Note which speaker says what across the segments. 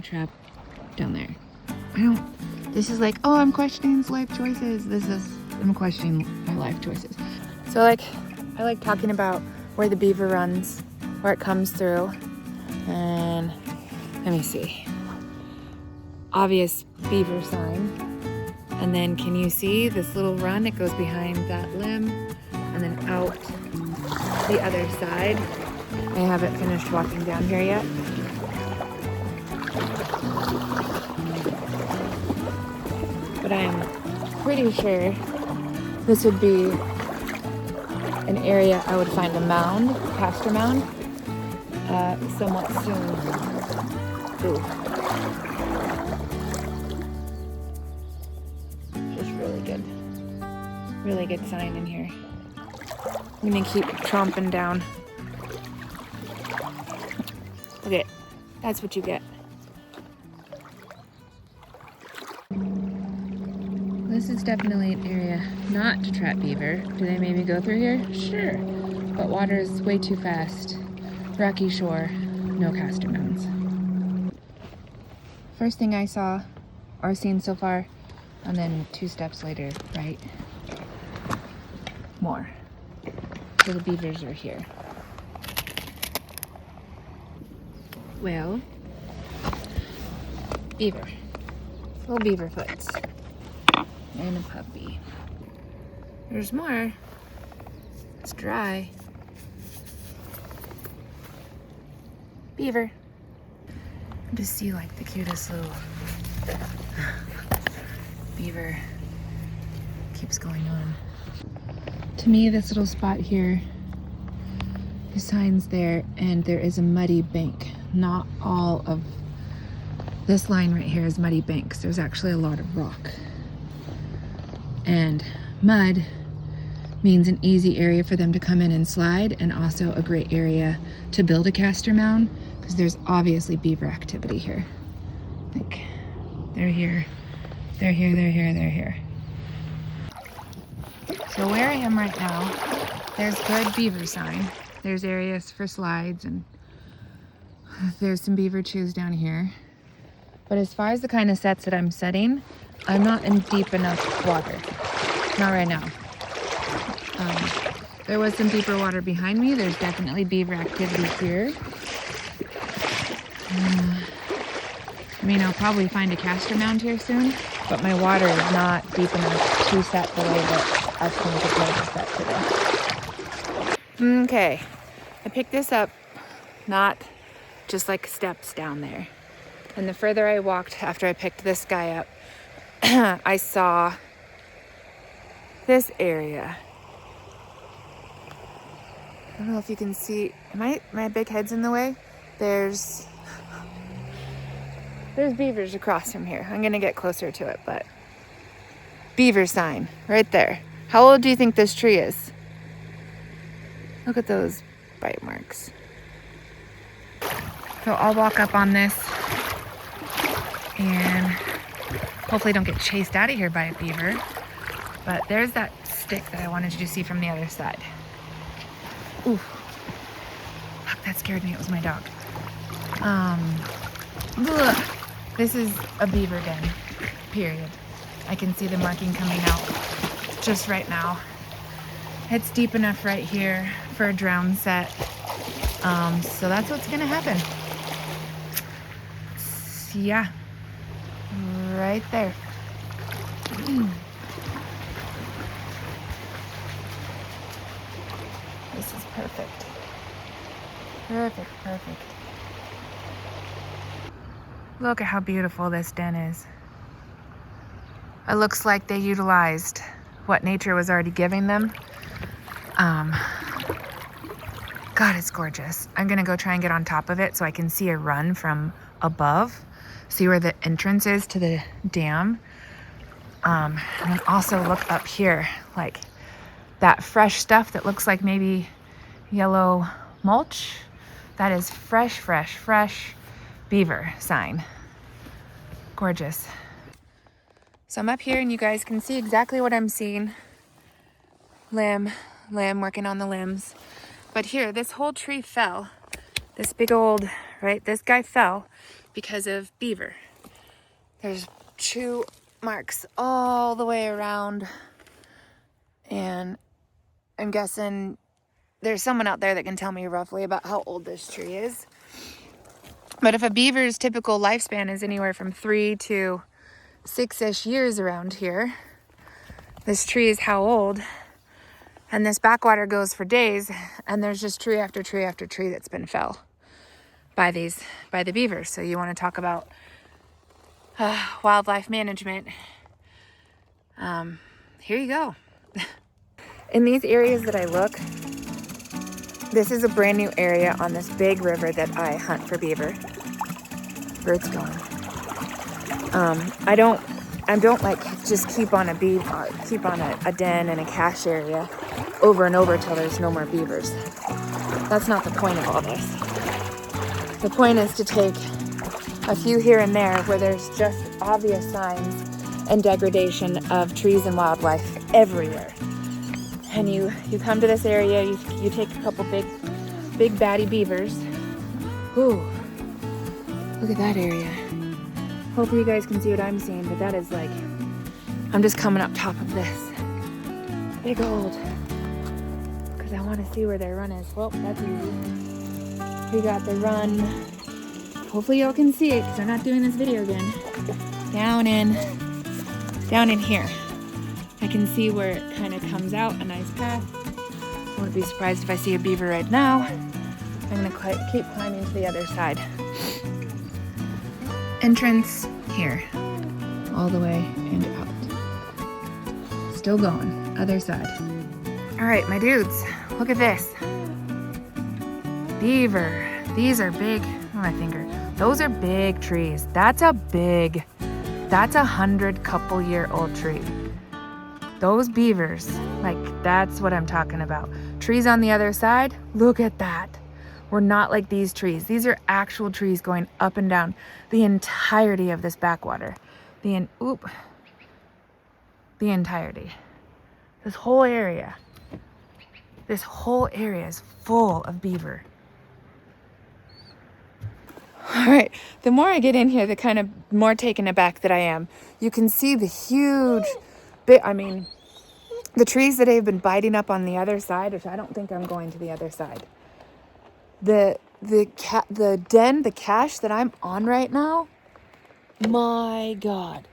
Speaker 1: a trap down there. This is like, oh, I'm questioning his life choices. I'm questioning my life choices. So like, I like talking about where the beaver runs, where it comes through, and let me see. Obvious beaver sign. And then can you see this little run? It goes behind that limb and then out the other side. I haven't finished walking down here yet. But I am pretty sure this would be an area I would find a mound, pasture mound, somewhat soon. Ooh. Just really good sign in here. I'm gonna keep tromping down. Okay, that's what you get. This is definitely an area not to trap beaver. Do they maybe go through here? Sure, but water is way too fast. Rocky shore, no castor mounds. First thing I saw or seen so far, and then 2 steps later, right? More. So the beavers are here. Well, beaver. Little beaver foots. And a puppy. There's more. It's dry. Beaver. Just see like the cutest little beaver keeps going on. To me, this little spot here, the sign's there, and there is a muddy bank. Not all of this line right here is muddy banks. There's actually a lot of rock. And mud means an easy area for them to come in and slide, and also a great area to build a castor mound, because there's obviously beaver activity here. Like, they're here, they're here, they're here, they're here. So where I am right now, there's good beaver sign. There's areas for slides, and there's some beaver chews down here. But as far as the kind of sets that I'm setting, I'm not in deep enough water. Not right now. There was some deeper water behind me. There's definitely beaver activity here. I mean, I'll probably find a castor mound here soon, but my water is not deep enough to set the way that I've come prepared to set today. Okay, I picked this up, not just like steps down there. And the further I walked after I picked this guy up, I saw this area. I don't know if you can see, my big head's in the way. There's beavers across from here. I'm gonna get closer to it, but beaver sign right there. How old do you think this tree is? Look at those bite marks. So I'll walk up on this and hopefully don't get chased out of here by a beaver. But there's that stick that I wanted you to see from the other side. Ooh, fuck, that scared me. It was my dog. This is a beaver den, period. I can see the marking coming out just right now. It's deep enough right here for a drown set. So that's what's gonna happen. Yeah, right there. This is perfect. Perfect. Look at how beautiful this den is. It looks like they utilized what nature was already giving them. God, it's gorgeous. I'm gonna go try and get on top of it so I can see a run from above, see where the entrance is to the dam. And then also look up here, like that fresh stuff that looks like maybe yellow mulch. That is fresh beaver sign. Gorgeous. So I'm up here and you guys can see exactly what I'm seeing. Limb, working on the limbs. But here, this whole tree fell. This big old, right, this guy fell. because of beaver. There's chew marks all the way around, and I'm guessing there's someone out there that can tell me roughly about how old this tree is. But if a beaver's typical lifespan is anywhere from 3 to 6-ish years around here, this tree is how old? And this backwater goes for days, and there's just tree after tree after tree that's been felled by the beavers. So you want to talk about wildlife management. Here you go. In these areas that I look, this is a brand new area on this big river that I hunt for beaver. Bird's going. I don't like just keep on a den and a cache area over and over till there's no more beavers. That's not the point of all this. The point is to take a few here and there where there's just obvious signs and degradation of trees and wildlife everywhere. And you come to this area, you take a couple big baddie beavers. Ooh, look at that area. Hopefully you guys can see what I'm seeing, but that is like, I'm just coming up top of this. Big old, because I want to see where their run is. Well, that's easy. We got the run. Hopefully y'all can see it because I'm not doing this video again. Down in here. I can see where it kind of comes out, a nice path. I wouldn't be surprised if I see a beaver right now. I'm gonna keep climbing to the other side. Entrance here, all the way and out. Still going, other side. All right, my dudes, look at this. Beaver, these are big, oh, my finger. Those are big trees. That's a 100-couple-year-old tree. Those beavers, like that's what I'm talking about. Trees on the other side, look at that. We're not like these trees. These are actual trees going up and down the entirety of this backwater. The entirety. This whole area is full of beaver. All right, the more I get in here, the kind of more taken aback that I am. You can see the huge the trees that have been biting up on the other side, which I don't think I'm going to the other side. The cache that I'm on right now, my God.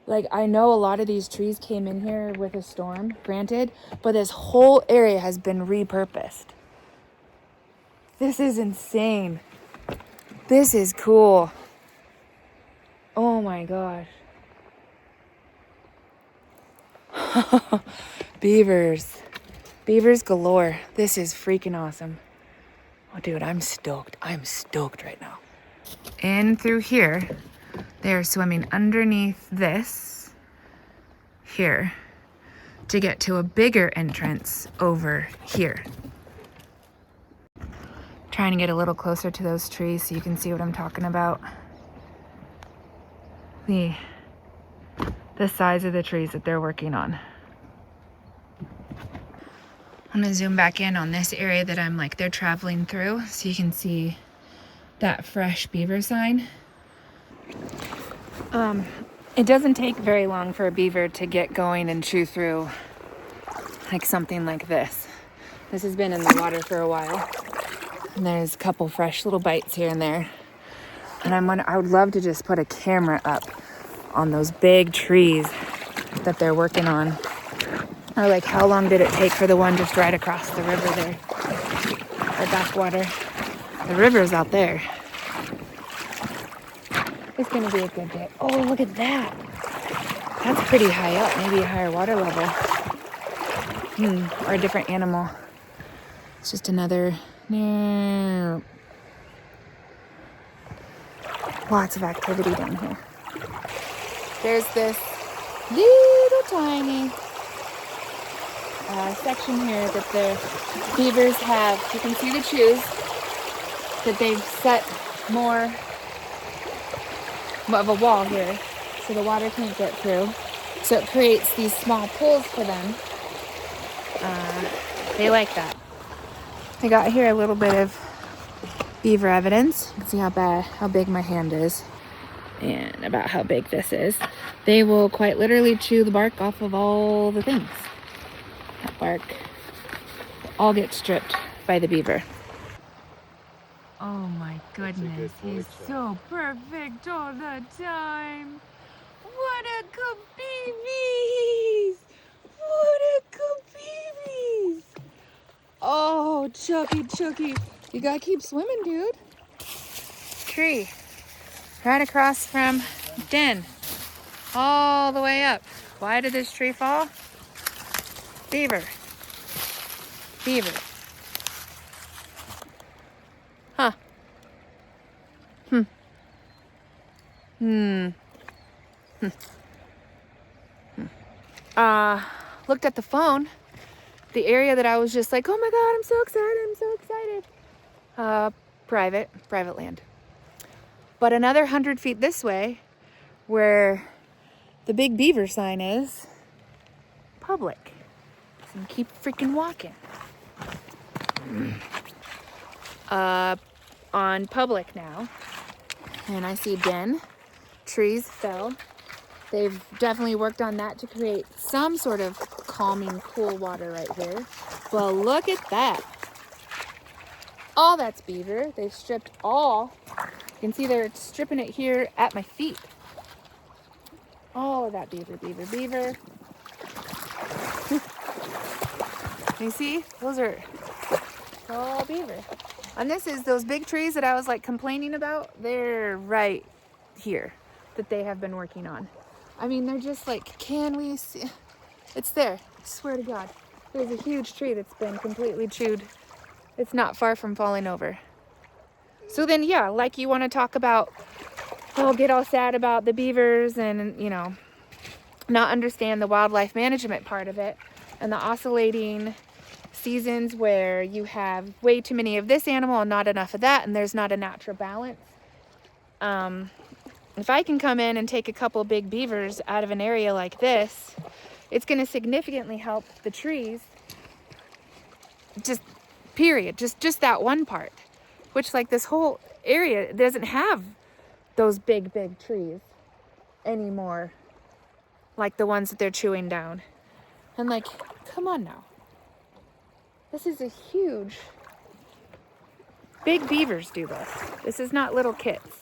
Speaker 1: Like, I know a lot of these trees came in here with a storm, granted, but this whole area has been repurposed. This is insane. This is cool. Oh my gosh. Beavers galore. This is freaking awesome. Oh, dude, I'm stoked. I'm stoked right now. In through here, they're swimming underneath this here to get to a bigger entrance over here. Trying to get a little closer to those trees so you can see what I'm talking about. The size of the trees that they're working on. I'm gonna zoom back in on this area that they're traveling through so you can see that fresh beaver sign. It doesn't take very long for a beaver to get going and chew through like something like this. This has been in the water for a while. And there's a couple fresh little bites here and there. And I would love to just put a camera up on those big trees that they're working on. Or like, how long did it take for the one just right across the river there? The backwater. The river's out there. It's gonna be a good day. Oh, look at that. That's pretty high up, maybe a higher water level. Or a different animal. It's just another, no. Lots of activity down here. There's this little tiny section here that the beavers have. You can see the chews that they've set more of a wall here so the water can't get through. So it creates these small pools for them. They like that. I got here a little bit of beaver evidence. You can see how big my hand is and about how big this is. They will quite literally chew the bark off of all the things. That bark will all get stripped by the beaver. Oh my goodness, he's so perfect all the time. What a kabeebies! What a kabeebies! Oh, Chucky, you gotta keep swimming, dude. Tree, right across from den, all the way up. Why did this tree fall? Beaver. Huh. Looked at the phone. The area that I was just like, oh my God, I'm so excited. Private land. But another 100 feet this way, where the big beaver sign is, public. So keep freaking walking. On public now, and I see den. Trees fell. They've definitely worked on that to create some sort of calming, cool water right here. Well, look at that. All that's beaver. They've stripped all. You can see they're stripping it here at my feet. All of that beaver. You see? Those are all beaver. And this is those big trees that I was like complaining about. They're right here that they have been working on. I mean, they're just like, can we see? It's there. I swear to God. There's a huge tree that's been completely chewed. It's not far from falling over. So then, yeah, like you want to talk about, get all sad about the beavers and, not understand the wildlife management part of it and the oscillating seasons where you have way too many of this animal and not enough of that, and there's not a natural balance. If I can come in and take a couple big beavers out of an area like this, it's going to significantly help the trees. Just period. Just that one part, which like this whole area doesn't have those big trees anymore, like the ones that they're chewing down. And like, come on now. This is a huge, big beavers do this. This is not little kits.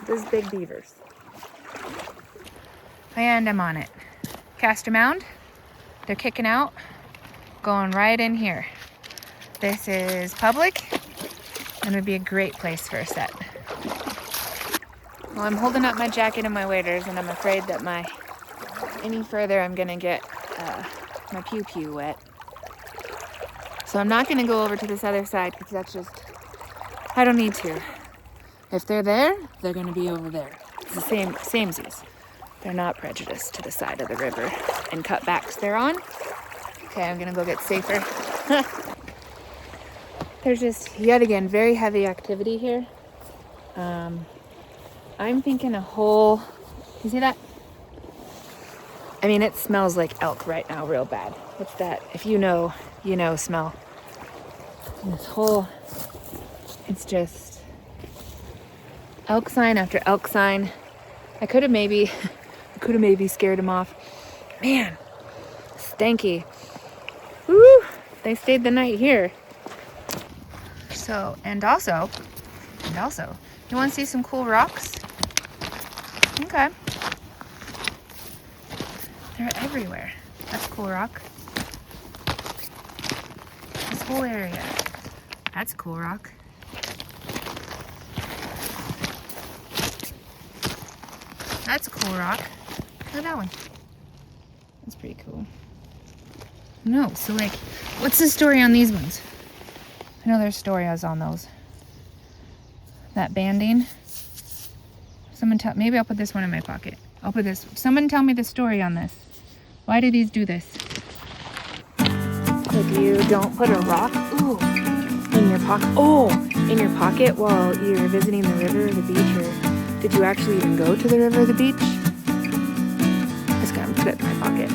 Speaker 1: This is big beavers. And I'm on it. Cast a mound. They're kicking out. Going right in here. This is public and would be a great place for a set. Well, I'm holding up my jacket and my waders, and I'm afraid that any further I'm gonna get my pew wet. So I'm not gonna go over to this other side because that's just, I don't need to. If they're there, they're gonna be over there. It's the samesies. They're not prejudiced to the side of the river and cutbacks they're on. Okay, I'm gonna go get safer. There's just, yet again, very heavy activity here. I'm thinking you see that? I mean, it smells like elk right now real bad. What's that? If you know, smell. And this whole, it's just elk sign after elk sign. I could have maybe scared him off. Man, stanky. Woo! They stayed the night here. So, and also, you want to see some cool rocks? Okay. They're everywhere. That's cool rock. This whole area. That's a cool rock. That's a cool rock. Look at that one. That's pretty cool. No, so like, what's the story on these ones? I know there's stories on those. That banding. Maybe I'll put this one in my pocket. Someone tell me the story on this. Why do these do this? If you don't put a rock, in your pocket while you're visiting the river or the beach, or did you actually even go to the river or the beach? Just gonna put it in my pocket.